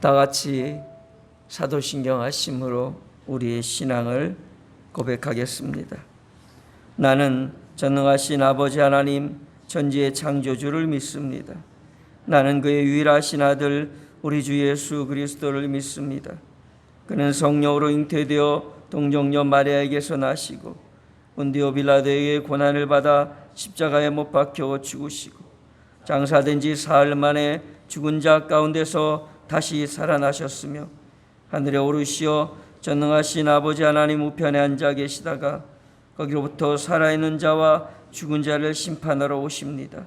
다 같이 사도신경 하심으로 우리의 신앙을 고백하겠습니다. 나는 전능하신 아버지 하나님 천지의 창조주를 믿습니다. 나는 그의 유일하신 아들 우리 주 예수 그리스도를 믿습니다. 그는 성령으로 잉태되어 동정녀 마리아에게서 나시고 본디오 빌라도에게 고난을 받아 십자가에 못 박혀 죽으시고 장사된 지 사흘 만에 죽은 자 가운데서 다시 살아나셨으며 하늘에 오르시어 전능하신 아버지 하나님 우편에 앉아 계시다가 거기로부터 살아있는 자와 죽은 자를 심판하러 오십니다.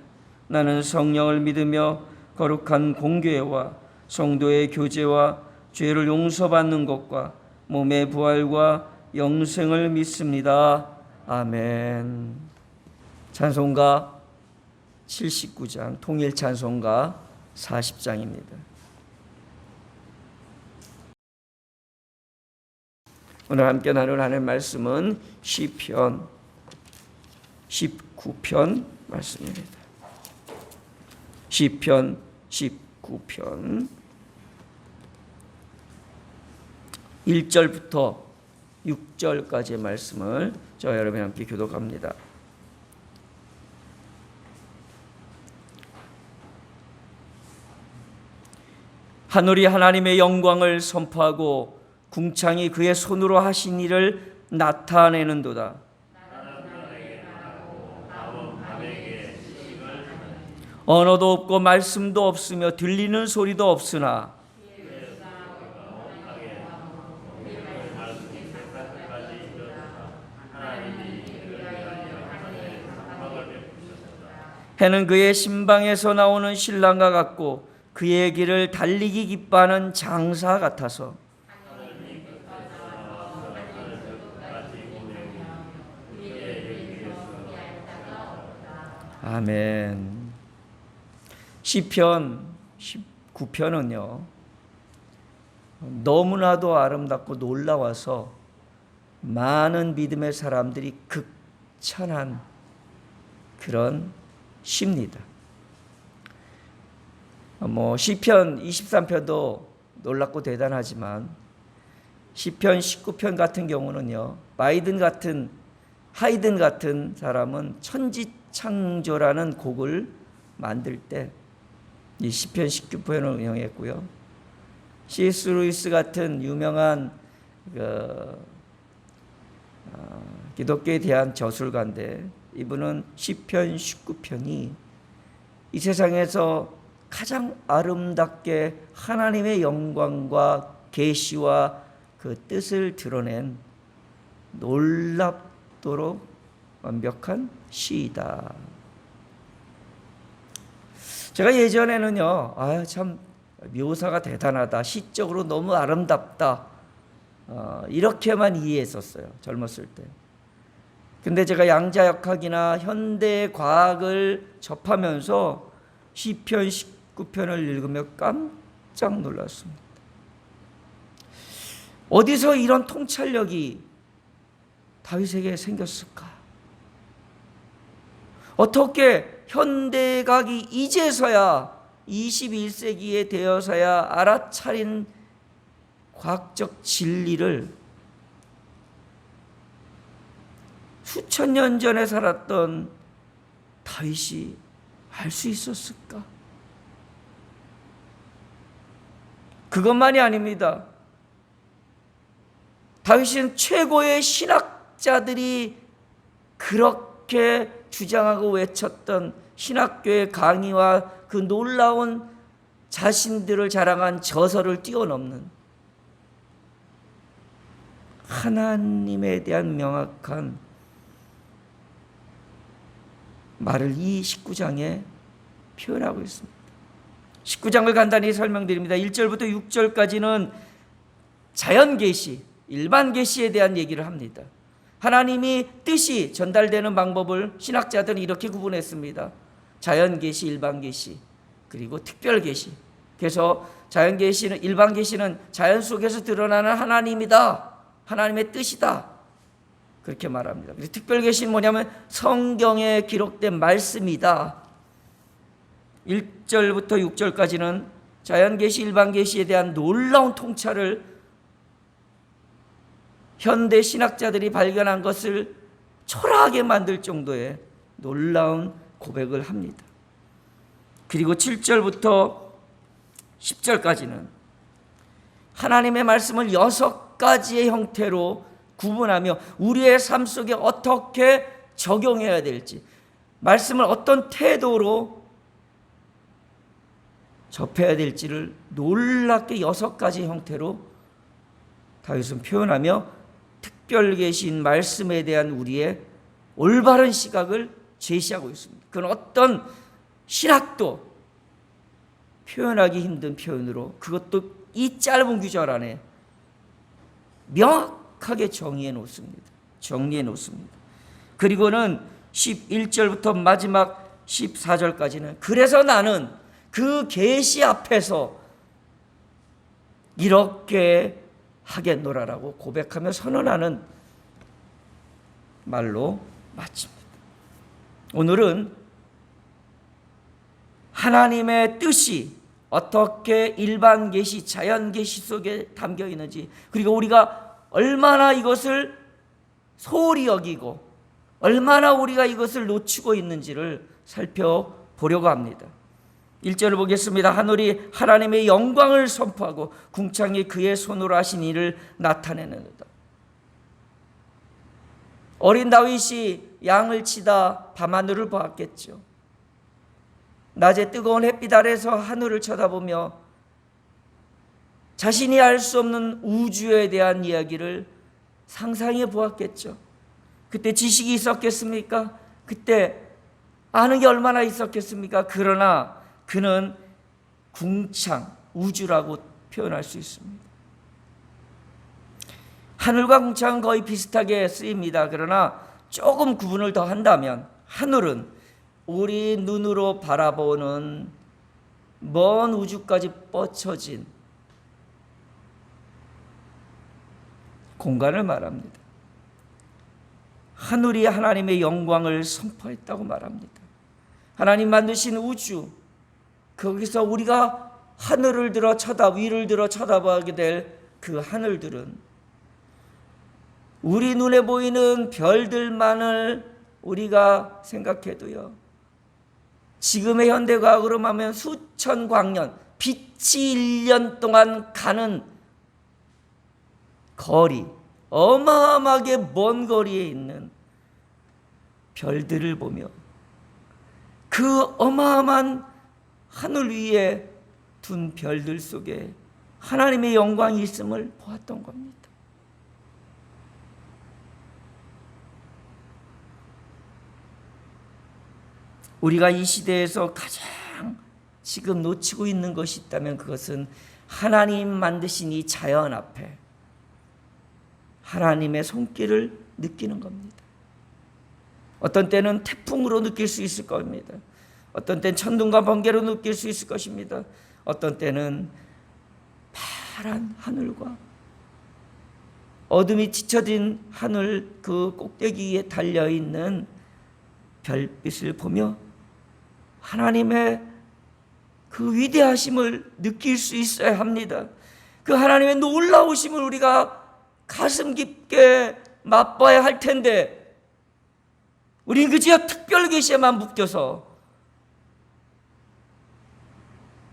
나는 성령을 믿으며 거룩한 공교회와 성도의 교제와 죄를 용서받는 것과 몸의 부활과 영생을 믿습니다. 아멘. 찬송가 79장, 통일 찬송가 40장입니다. 오늘 함께 나눌 하나님의 말씀은 시편 19편 말씀입니다. 시편 19편 1절부터 6절까지의 말씀을 저와 여러분이 함께 교독합니다. 하늘이 하나님의 영광을 선포하고 궁창이 그의 손으로 하신 일을 나타내는도다. 언어도 없고 말씀도 없으며 들리는 소리도 없으나 해는 그의 신방에서 나오는 신랑과 같고 그의 길을 달리기 기뻐하는 장사 같아서 아멘. 시편 19편은요 너무나도 아름답고 놀라워서 많은 믿음의 사람들이 극찬한 그런 시입니다. 시편 23편도 놀랍고 대단하지만 시편 19편 같은 경우는요 하이든 같은 사람은 천지창조라는 곡을 만들 때 이 시편 19편을 응용했고요. C.S. 루이스 같은 유명한 기독교에 대한 저술가인데 이분은 시편 19편이 이 세상에서 가장 아름답게 하나님의 영광과 계시와 그 뜻을 드러낸 놀랍도록 완벽한 시이다. 제가 예전에는요 참 묘사가 대단하다, 시적으로 너무 아름답다 이렇게만 이해했었어요, 젊었을 때. 근데 제가 양자역학이나 현대 과학을 접하면서 시편 19편을 읽으며 깜짝 놀랐습니다. 어디서 이런 통찰력이 다윗에게 생겼을까? 어떻게 현대과학이 이제서야 21세기에 되어서야 알아차린 과학적 진리를 수천 년 전에 살았던 다윗이 알 수 있었을까? 그것만이 아닙니다. 다윗은 최고의 신학자들이 그렇게 주장하고 외쳤던 신학교의 강의와 그 놀라운 자신들을 자랑한 저서를 뛰어넘는 하나님에 대한 명확한 말을 이 19장에 표현하고 있습니다. 19장을 간단히 설명드립니다. 1절부터 6절까지는 자연계시, 일반 계시에 대한 얘기를 합니다. 하나님이 뜻이 전달되는 방법을 신학자들은 이렇게 구분했습니다. 자연계시, 일반계시, 그리고 특별계시. 그래서 자연계시는, 일반계시는 자연 속에서 드러나는 하나님이다, 하나님의 뜻이다, 그렇게 말합니다. 그리고 특별계시는 뭐냐면 성경에 기록된 말씀이다. 1절부터 6절까지는 자연계시, 일반계시에 대한 놀라운 통찰을 현대 신학자들이 발견한 것을 초라하게 만들 정도의 놀라운 고백을 합니다. 그리고 7절부터 10절까지는 하나님의 말씀을 6가지의 형태로 구분하며 우리의 삶 속에 어떻게 적용해야 될지, 말씀을 어떤 태도로 접해야 될지를 놀랍게 6가지 형태로 다윗은 표현하며 특별 계신 말씀에 대한 우리의 올바른 시각을 제시하고 있습니다. 그건 어떤 신학도 표현하기 힘든 표현으로, 그것도 이 짧은 구절 안에 명확하게 정리해 놓습니다. 그리고는 11절부터 마지막 14절까지는 그래서 나는 그 계시 앞에서 이렇게 하겠노라라고 고백하며 선언하는 말로 마칩니다. 오늘은 하나님의 뜻이 어떻게 일반 계시, 자연 계시 속에 담겨 있는지, 그리고 우리가 얼마나 이것을 소홀히 여기고 얼마나 우리가 이것을 놓치고 있는지를 살펴보려고 합니다. 1절을 보겠습니다. 하늘이 하나님의 영광을 선포하고 궁창이 그의 손으로 하신 일을 나타내는다. 어린 다윗이 양을 치다 밤하늘을 보았겠죠. 낮에 뜨거운 햇빛 아래서 하늘을 쳐다보며 자신이 알 수 없는 우주에 대한 이야기를 상상해 보았겠죠. 그때 지식이 있었겠습니까? 그때 아는 게 얼마나 있었겠습니까? 그러나 그는 궁창, 우주라고 표현할 수 있습니다. 하늘과 궁창은 거의 비슷하게 쓰입니다. 그러나 조금 구분을 더 한다면 하늘은 우리 눈으로 바라보는 먼 우주까지 뻗쳐진 공간을 말합니다. 하늘이 하나님의 영광을 선포했다고 말합니다. 하나님 만드신 우주, 거기서 우리가 하늘을 들어 위를 들어 쳐다보게 될 그 하늘들은 우리 눈에 보이는 별들만을 우리가 생각해도요, 지금의 현대과학으로 하면 수천 광년, 빛이 1년 동안 가는 거리, 어마어마하게 먼 거리에 있는 별들을 보며 그 어마어마한 하늘 위에 둔 별들 속에 하나님의 영광이 있음을 보았던 겁니다. 우리가 이 시대에서 가장 지금 놓치고 있는 것이 있다면 그것은 하나님 만드신 이 자연 앞에 하나님의 손길을 느끼는 겁니다. 어떤 때는 태풍으로 느낄 수 있을 겁니다. 어떤 때는 천둥과 번개로 느낄 수 있을 것입니다. 어떤 때는 파란 하늘과 어둠이 짙어진 하늘 그 꼭대기 위에 달려있는 별빛을 보며 하나님의 그 위대하심을 느낄 수 있어야 합니다. 그 하나님의 놀라우심을 우리가 가슴 깊게 맛봐야 할 텐데 우리는 그저 특별 계시에만 묶여서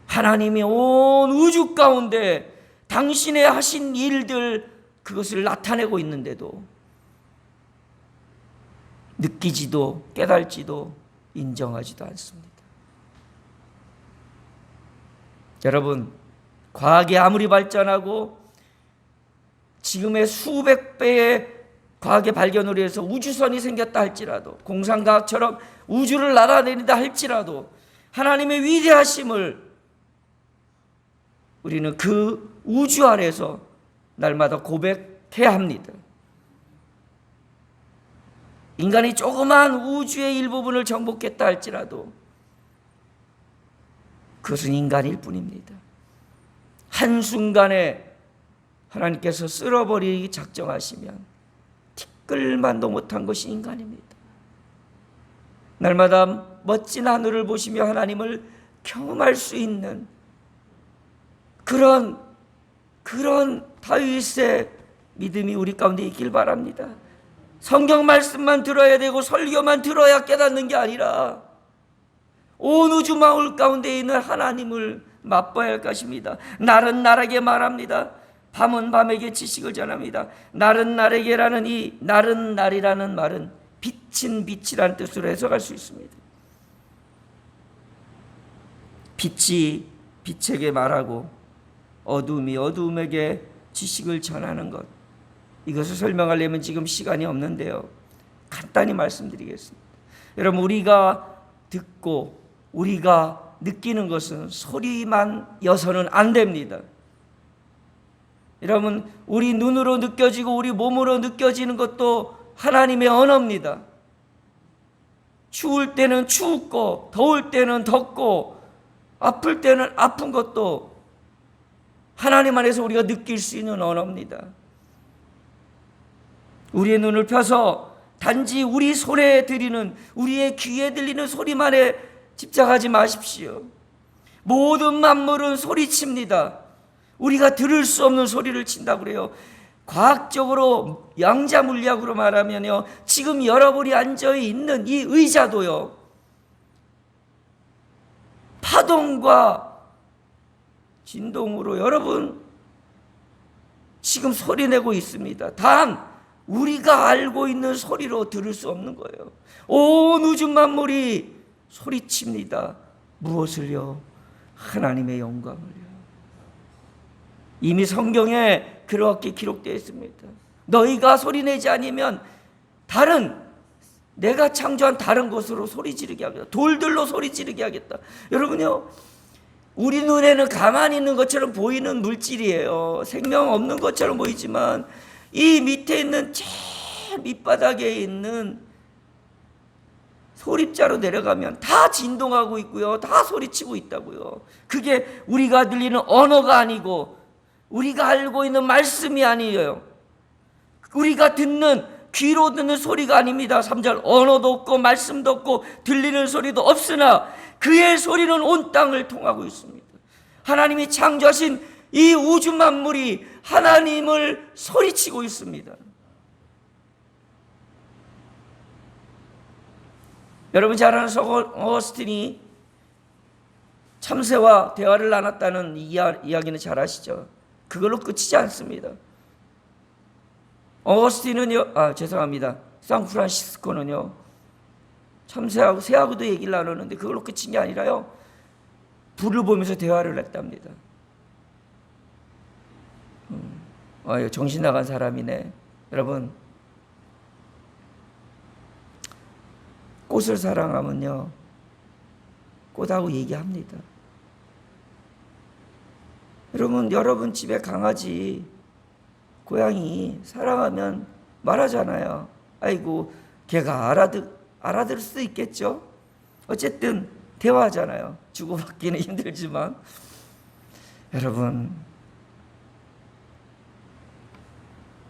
하나님이 온 우주 가운데 당신의 하신 일들 그것을 나타내고 있는데도 느끼지도 깨달지도 인정하지도 않습니다. 여러분, 과학이 아무리 발전하고 지금의 수백 배의 과학의 발견으로 해서 우주선이 생겼다 할지라도, 공상과학처럼 우주를 날아다닌다 할지라도 하나님의 위대하심을 우리는 그 우주 안에서 날마다 고백해야 합니다. 인간이 조그만 우주의 일부분을 정복했다 할지라도 그것은 인간일 뿐입니다. 한순간에 하나님께서 쓸어버리기 작정하시면 티끌만도 못한 것이 인간입니다. 날마다 멋진 하늘을 보시며 하나님을 경험할 수 있는 그런 다윗의 믿음이 우리 가운데 있길 바랍니다. 성경 말씀만 들어야 되고 설교만 들어야 깨닫는 게 아니라 온 우주 마을 가운데 있는 하나님을 맛봐야 할 것입니다. 날은 날에게 말합니다. 밤은 밤에게 지식을 전합니다. 날은 날에게라는 이 날은 날이라는 말은 빛은 빛이라는 뜻으로 해석할 수 있습니다. 빛이 빛에게 말하고 어둠이 어둠에게 지식을 전하는 것, 이것을 설명하려면 지금 시간이 없는데요, 간단히 말씀드리겠습니다. 여러분, 우리가 듣고 우리가 느끼는 것은 소리만여서는 안 됩니다. 여러분, 우리 눈으로 느껴지고 우리 몸으로 느껴지는 것도 하나님의 언어입니다. 추울 때는 춥고 더울 때는 덥고 아플 때는 아픈 것도 하나님 안에서 우리가 느낄 수 있는 언어입니다. 우리의 눈을 펴서 단지 우리 손에 들리는, 우리의 귀에 들리는 소리만에 집착하지 마십시오. 모든 만물은 소리칩니다. 우리가 들을 수 없는 소리를 친다고 그래요. 과학적으로, 양자 물리학으로 말하면요, 지금 여러분이 앉아 있는 이 의자도요, 파동과 진동으로 여러분 지금 소리 내고 있습니다. 단 우리가 알고 있는 소리로 들을 수 없는 거예요. 온 우주 만물이 소리칩니다. 무엇을요? 하나님의 영광을요. 이미 성경에 그렇게 기록되어 있습니다. 너희가 소리내지 않으면 내가 창조한 다른 곳으로 소리 지르게 하겠다. 돌들로 소리 지르게 하겠다. 여러분요, 우리 눈에는 가만히 있는 것처럼 보이는 물질이에요. 생명 없는 것처럼 보이지만 이 밑에 있는 제일 밑바닥에 있는 소립자로 내려가면 다 진동하고 있고요, 다 소리치고 있다고요. 그게 우리가 들리는 언어가 아니고 우리가 알고 있는 말씀이 아니에요. 우리가 귀로 듣는 소리가 아닙니다. 3절, 언어도 없고 말씀도 없고 들리는 소리도 없으나 그의 소리는 온 땅을 통하고 있습니다. 하나님이 창조하신 이 우주 만물이 하나님을 소리치고 있습니다. 여러분 잘 아는 성 어거스틴이 참새와 대화를 나눴다는 이야기는 잘 아시죠? 그걸로 끝이지 않습니다. 어거스틴은요, 죄송합니다. 산프란시스코는요, 참새하고 새하고도 얘기를 나누는데 그걸로 끝인 게 아니라요, 불을 보면서 대화를 했답니다. 정신 나간 사람이네. 여러분, 꽃을 사랑하면요, 꽃하고 얘기합니다. 여러분 집에 강아지, 고양이 사랑하면 말하잖아요. 아이고, 걔가 알아들을 수도 있겠죠. 어쨌든 대화하잖아요. 주고받기는 힘들지만. 여러분,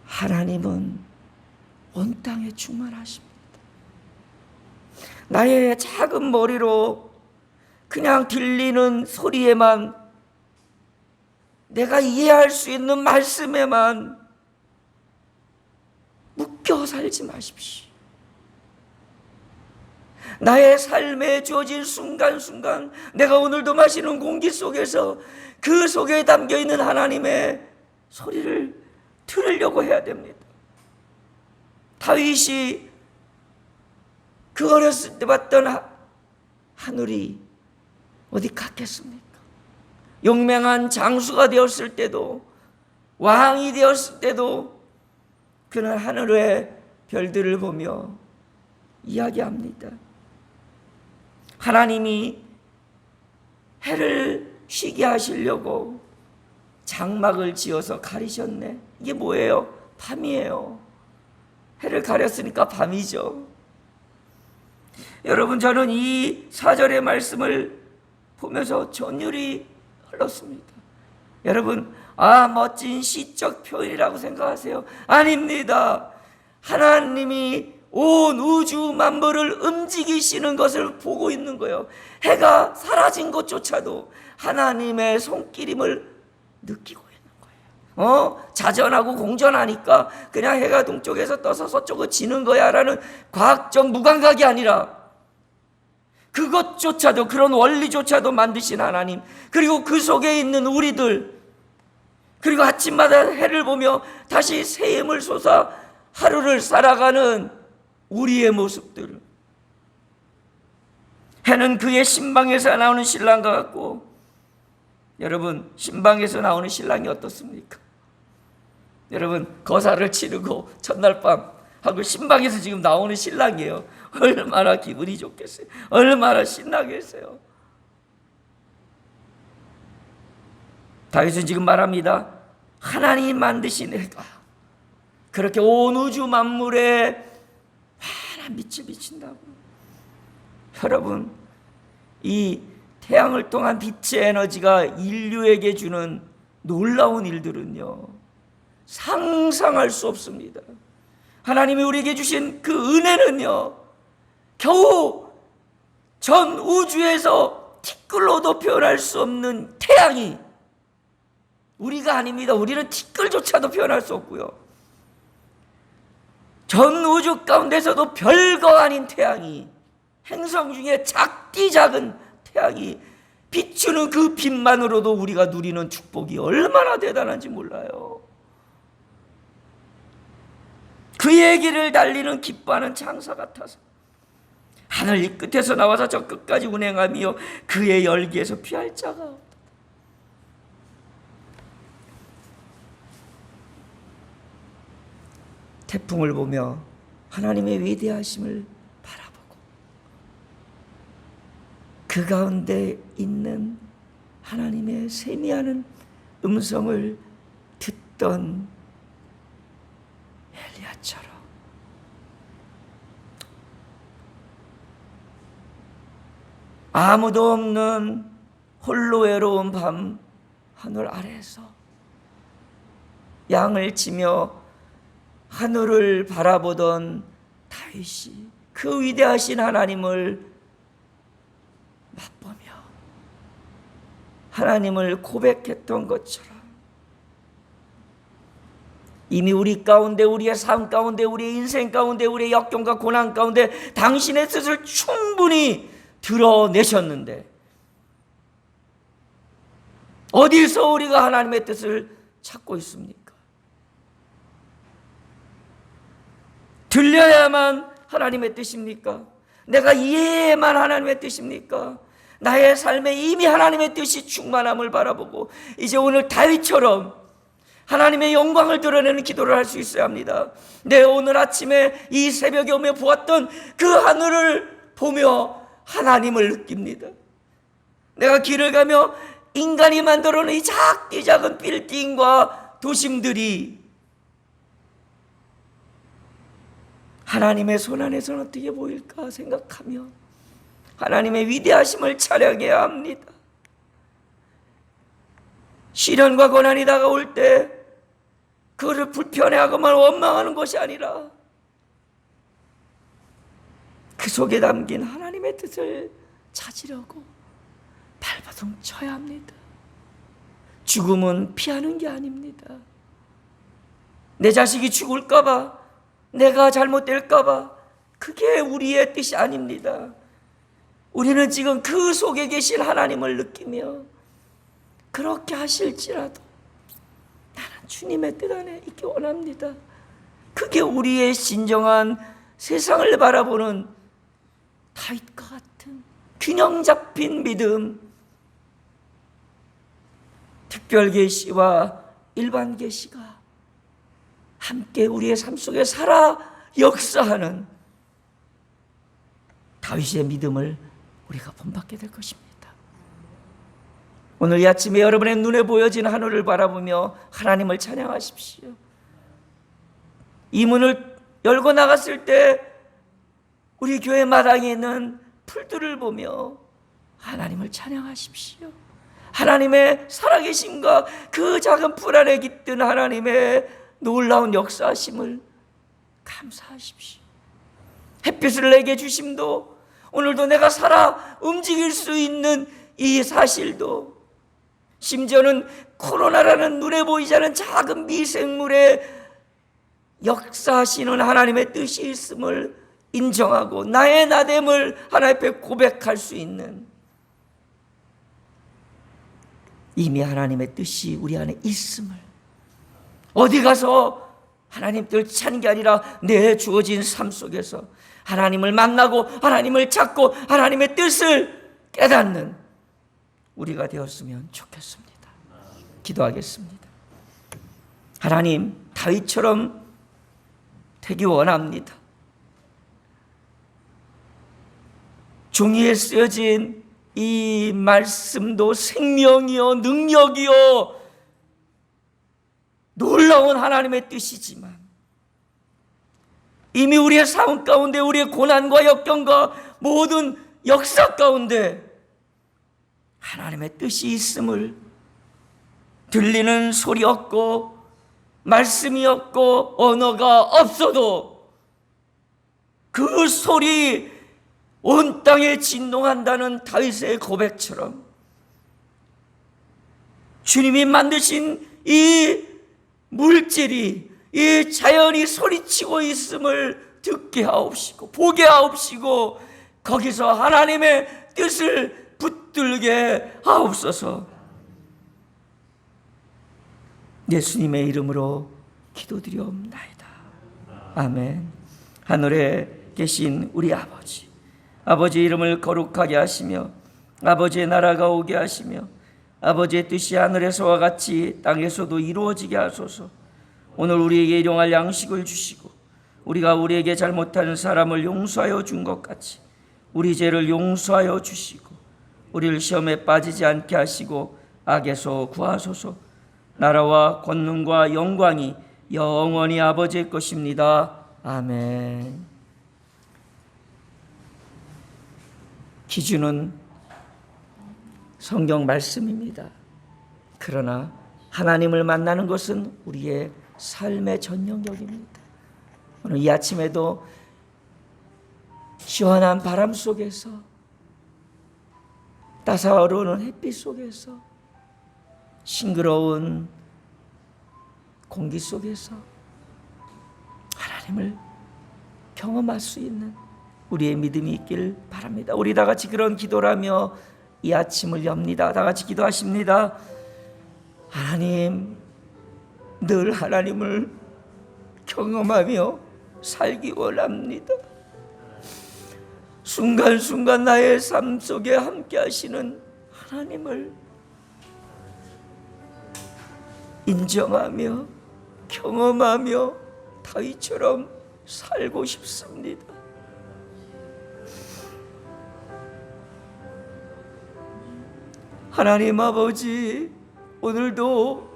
하나님은 온 땅에 충만하십니다. 나의 작은 머리로 그냥 들리는 소리에만, 내가 이해할 수 있는 말씀에만 묶여 살지 마십시오. 나의 삶에 주어진 순간순간, 내가 오늘도 마시는 공기 속에서 그 속에 담겨있는 하나님의 소리를 들으려고 해야 됩니다. 다윗이 그 어렸을 때 봤던 하늘이 어디 같겠습니까? 용맹한 장수가 되었을 때도, 왕이 되었을 때도 그는 하늘의 별들을 보며 이야기합니다. 하나님이 해를 쉬게 하시려고 장막을 지어서 가리셨네. 이게 뭐예요? 밤이에요. 해를 가렸으니까 밤이죠. 여러분, 저는 이 4절의 말씀을 보면서 전율이 흘렀습니다. 여러분, 멋진 시적 표현이라고 생각하세요? 아닙니다. 하나님이 온 우주 만물을 움직이시는 것을 보고 있는 거예요. 해가 사라진 것조차도 하나님의 손길임을 느끼고 있는 거예요. 자전하고 공전하니까 그냥 해가 동쪽에서 떠서 서쪽으로 지는 거야라는 과학적 무감각이 아니라 그것조차도, 그런 원리조차도 만드신 하나님, 그리고 그 속에 있는 우리들, 그리고 아침마다 해를 보며 다시 새 힘을 솟아 하루를 살아가는 우리의 모습들. 해는 그의 신방에서 나오는 신랑과 같고, 여러분, 신방에서 나오는 신랑이 어떻습니까? 여러분, 거사를 치르고 첫날 밤 하고 신방에서 지금 나오는 신랑이에요. 얼마나 기분이 좋겠어요. 얼마나 신나겠어요. 다윗은 지금 말합니다. 하나님 만드신 해가 그렇게 온 우주 만물에 환한 빛을 비친다고. 여러분, 이 태양을 통한 빛의 에너지가 인류에게 주는 놀라운 일들은요, 상상할 수 없습니다. 하나님이 우리에게 주신 그 은혜는요, 겨우 전 우주에서 티끌로도 표현할 수 없는 태양이, 우리가 아닙니다. 우리는 티끌조차도 표현할 수 없고요, 전 우주 가운데서도 별거 아닌 태양이, 행성 중에 작디 작은 태양이 비추는 그 빛만으로도 우리가 누리는 축복이 얼마나 대단한지 몰라요. 그의 길을 달리는 기뻐하는 창사 같아서 하늘 이 끝에서 나와서 저 끝까지 운행하며 그의 열기에서 피할 자가 없다. 태풍을 보며 하나님의 위대하심을 바라보고 그 가운데 있는 하나님의 세미하는 음성을 듣던 엘리야처럼 아무도 없는 홀로 외로운 밤 하늘 아래에서 양을 치며 하늘을 바라보던 다윗이 그 위대하신 하나님을 맛보며 하나님을 고백했던 것처럼 이미 우리 가운데, 우리의 삶 가운데, 우리의 인생 가운데, 우리의 역경과 고난 가운데 당신의 뜻을 충분히 드러내셨는데 어디서 우리가 하나님의 뜻을 찾고 있습니까? 들려야만 하나님의 뜻입니까? 내가 이해해야만 하나님의 뜻입니까? 나의 삶에 이미 하나님의 뜻이 충만함을 바라보고 이제 오늘 다윗처럼 하나님의 영광을 드러내는 기도를 할 수 있어야 합니다. 내 오늘 아침에 이 새벽에 오며 보았던 그 하늘을 보며 하나님을 느낍니다. 내가 길을 가며 인간이 만들어 놓은 이 작디 작은 빌딩과 도심들이 하나님의 손 안에서는 어떻게 보일까 생각하며 하나님의 위대하심을 찬양해야 합니다. 시련과 고난이 다가올 때 그를 불편해하고만 원망하는 것이 아니라 그 속에 담긴 하나님의 뜻을 찾으려고 발버둥 쳐야 합니다. 죽음은 피하는 게 아닙니다. 내 자식이 죽을까 봐, 내가 잘못될까 봐, 그게 우리의 뜻이 아닙니다. 우리는 지금 그 속에 계신 하나님을 느끼며 그렇게 하실지라도 나는 주님의 뜻 안에 있기 원합니다. 그게 우리의 진정한 세상을 바라보는 다윗과 같은 균형 잡힌 믿음, 특별 계시와 일반 계시가 함께 우리의 삶 속에 살아 역사하는 다윗의 믿음을 우리가 본받게 될 것입니다. 오늘 이 아침에 여러분의 눈에 보여진 하늘을 바라보며 하나님을 찬양하십시오. 이 문을 열고 나갔을 때 우리 교회 마당에 있는 풀들을 보며 하나님을 찬양하십시오. 하나님의 살아계심과 그 작은 풀 안에 깃든 하나님의 놀라운 역사하심을 감사하십시오. 햇빛을 내게 주심도, 오늘도 내가 살아 움직일 수 있는 이 사실도, 심지어는 코로나라는 눈에 보이지 않는 작은 미생물에 역사하시는 하나님의 뜻이 있음을 인정하고 나의 나됨을 하나님 앞에 고백할 수 있는, 이미 하나님의 뜻이 우리 안에 있음을, 어디 가서 하나님 뜻을 찾는 게 아니라 내 주어진 삶 속에서 하나님을 만나고 하나님을 찾고 하나님의 뜻을 깨닫는 우리가 되었으면 좋겠습니다. 기도하겠습니다. 하나님, 다윗처럼 되기 원합니다. 종이에 쓰여진 이 말씀도 생명이요 능력이요 놀라운 하나님의 뜻이지만 이미 우리의 삶 가운데, 우리의 고난과 역경과 모든 역사 가운데 하나님의 뜻이 있음을, 들리는 소리 없고 말씀이 없고 언어가 없어도 그 소리 온 땅에 진동한다는 다윗의 고백처럼 주님이 만드신 이 물질이, 이 자연이 소리치고 있음을 듣게 하옵시고 보게 하옵시고 거기서 하나님의 뜻을 붙들게 하옵소서. 예수님의 이름으로 기도드리옵나이다. 아멘. 하늘에 계신 우리 아버지, 아버지의 이름을 거룩하게 하시며 아버지의 나라가 오게 하시며 아버지의 뜻이 하늘에서와 같이 땅에서도 이루어지게 하소서. 오늘 우리에게 일용할 양식을 주시고 우리가 우리에게 잘못하는 사람을 용서하여 준 것 같이 우리 죄를 용서하여 주시고 우리를 시험에 빠지지 않게 하시고 악에서 구하소서. 나라와 권능과 영광이 영원히 아버지의 것입니다. 아멘. 기준은 성경 말씀입니다. 그러나 하나님을 만나는 것은 우리의 삶의 전영역입니다. 오늘 이 아침에도 시원한 바람 속에서, 따사로운 햇빛 속에서, 싱그러운 공기 속에서 하나님을 경험할 수 있는 우리의 믿음이 있길 바랍니다. 우리 다 같이 그런 기도를 하며 이 아침을 엽니다. 다 같이 기도하십니다. 하나님, 늘 하나님을 경험하며 살기 원합니다. 순간순간 나의 삶 속에 함께 하시는 하나님을 인정하며 경험하며 다윗처럼 살고 싶습니다. 하나님 아버지, 오늘도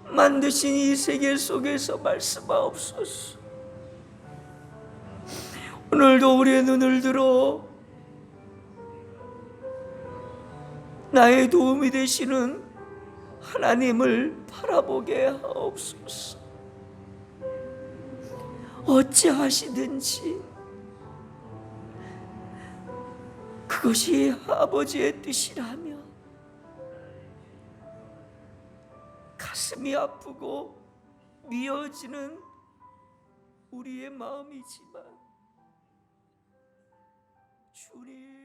만드신 이 세계 속에서 말씀하옵소서. 오늘도 우리의 눈을 들어 나의 도움이 되시는 하나님을 바라보게 하옵소서. 어찌하시든지 그것이 아버지의 뜻이라며 가슴이 아프고 미어지는 우리의 마음이지만 주님,